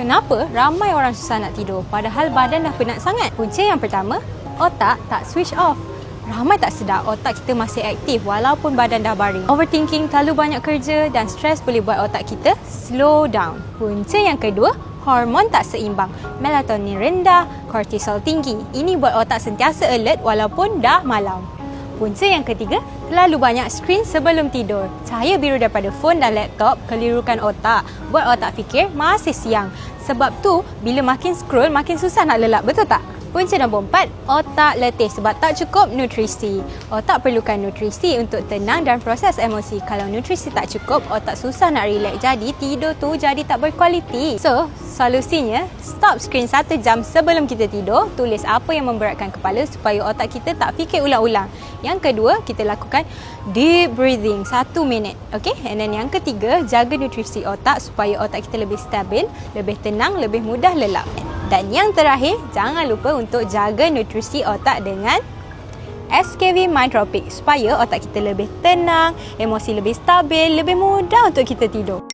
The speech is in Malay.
Kenapa ramai orang susah nak tidur padahal badan dah penat sangat? Punca yang pertama, otak tak switch off. Ramai tak sedar otak kita masih aktif walaupun badan dah baring. Overthinking, terlalu banyak kerja dan stres boleh buat otak kita slow down. Punca yang kedua, hormon tak seimbang. Melatonin rendah, kortisol tinggi. Ini buat otak sentiasa alert walaupun dah malam. Punca yang ketiga, terlalu banyak skrin sebelum tidur. Cahaya biru daripada phone dan laptop kelirukan otak, buat otak fikir masih siang. Sebab tu, bila makin scroll, makin susah nak lelap, betul tak? Punca nombor 4, otak letih sebab tak cukup nutrisi. Otak perlukan nutrisi untuk tenang dan proses emosi. Kalau nutrisi tak cukup, otak susah nak relax. Jadi, tidur tu jadi tak berkualiti. So, solusinya, stop skrin 1 jam sebelum kita tidur. Tulis apa yang memberatkan kepala supaya otak kita tak fikir ulang-ulang. Yang kedua, kita lakukan deep breathing 1 minit. Okay? And then yang ketiga, jaga nutrisi otak supaya otak kita lebih stabil, lebih tenang, lebih mudah lelap. Dan yang terakhir, jangan lupa untuk jaga nutrisi otak dengan SKV Mind Tropic supaya otak kita lebih tenang, emosi lebih stabil, lebih mudah untuk kita tidur.